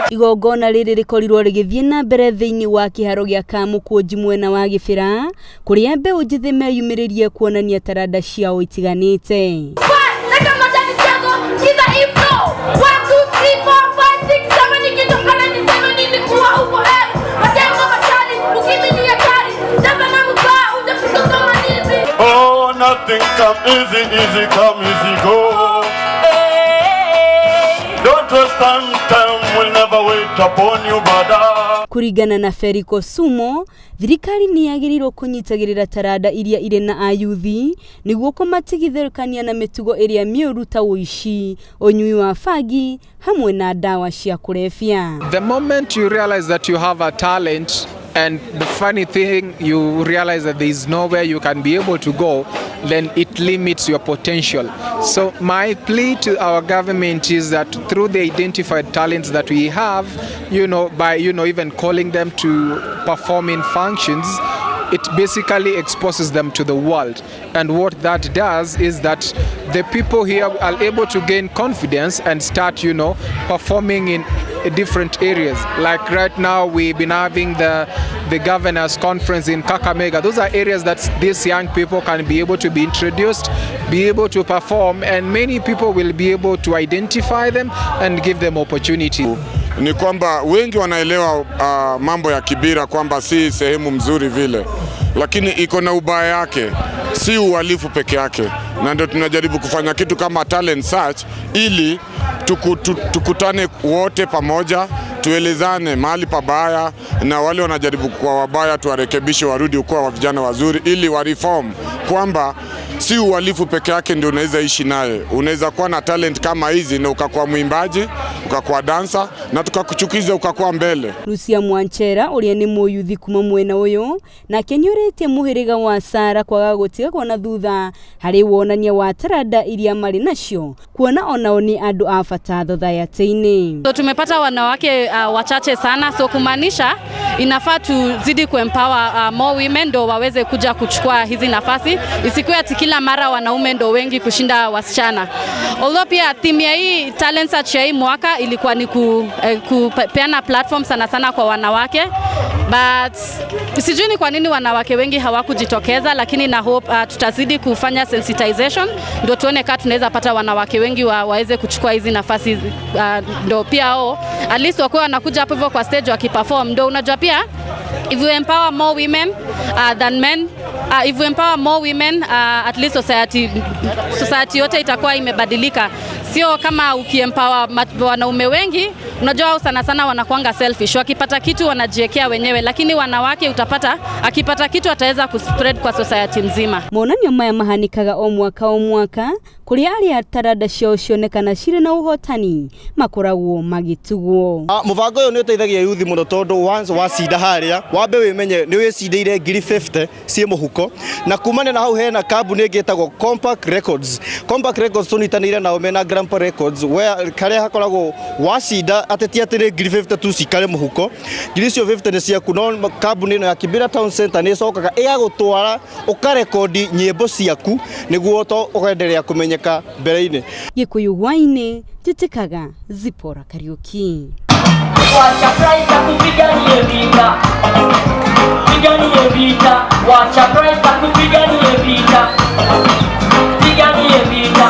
Igongona riri rikorirwo rigithie na mbere thiini wa kiharo gia Kamukunji mwena wa Kibira kuria mbeu njithi meyumiririe kuonania taranda ciao itiganite. Oh, nothing come easy, easy come, easy go. Don't waste time, will never wait upon you, brother. Kurigana na Feriko Sumo, thirikari ni yagirirwo kunyitagirira taranda iria ire na ayuthi niguo kumatigithirikania na mitugo iria miuru ta uici, unyui wa fagi hamwe na dawa cia kulevya. The moment you realize that you have a talent, and the funny thing, you realize that there is nowhere you can be able to go, then it limits your potential. So my plea to our government is that through the identified talents that we have, by even calling them to perform in functions, it basically exposes them to the world. And what that does is that the people here are able to gain confidence and start, performing in different areas. Like right now, we've been having the governors conference in Kakamega. Those are areas that these young people can be able to be introduced, be able to perform, and many people will be able to identify them and give them opportunity. Ni kwamba wengi wanaelewa mambo ya Kibira kwamba si sehemu mzuri vile, lakini iko na ubaya yake, si uhalifu peke yake, na ndio tunajaribu kufanya kitu kama talent search ili tukutane wote pamoja, tuelezane mahali pabaya, na wale wanajaribu kwa wabaya tuwarekebishe warudi kuwa wa vijana wazuri ili wa reform, kwamba si uhalifu peke yake ndio unaweza ishi naye. Unaweza kuwa na talent kama hizi na ukakuwa mwimbaji, ukakuwa dancer, na tukakuchukiza ukakuwa mbele. Lucia Mwanchera uria ni muyuthi kuma mwena uyu na kenyuretie muhiriga wa Sara kwaga gutiga kwa thutha hari wonania wa taranda iria mari nacio kuona onao ni andu a bata thothayateini. So tumepata wanawake wachache sana, so kumaanisha inafaa tuzidi kuempower more women ndo waweze kuja kuchukua hizi nafasi, isikuwe ati kila mara wanaume ndo wengi kushinda wasichana. Although pia theme ya hii talent search ya hii mwaka ilikuwa ni kupeana platform sana kwa wanawake, but sijui ni kwa nini wanawake wengi hawakujitokeza, lakini na hope tutazidi kufanya sensitization ndio tuone kama tunaweza pata wanawake wengi waweze kuchukua hizi nafasi, ndio pia at least wakuwa wanakuja hapo hivyo kwa stage wakiperform. Ndio unajua pia if you empower more women than men, if we empower more women, at least society yote itakuwa imebadilika. Sio kama ukiempower wanaume wengi, unajua sana wanakuanga selfish, wakipata kitu wanajiwekea wenyewe, lakini wanawake utapata akipata kitu ataweza kuspread kwa society mzima. Monanio maya mahanikaga o mwaka kuria aria taranda cio cionekana cire na uhotani makoragwo magitugwo. Mubango uyu ni uteithagia yuthi muno tondu once wacinda haria wambe wimenye ni wicindeire ngiri 50 cie muhuko, na kumane na hau hena kambuni ngitagwo Compact Records. Compact Records tunitanire nao mena Grandpa Records where karia hakoragwo wacinda ateti atire ngiri 50 tu cikare muhuko, ngiri cio 50 ni cia kuno. Kambuni no ya Kibira Town Center ni cokaga igagutwara ukarekodi nyimbo ciaku niguo to ugenderea kumenyeka mbere-ini. Gikuyu waine titikaga Zipora Kariuki. Wacha price ya kupigania vita, pigania vita, wacha price ya kupigania vita, pigania vita.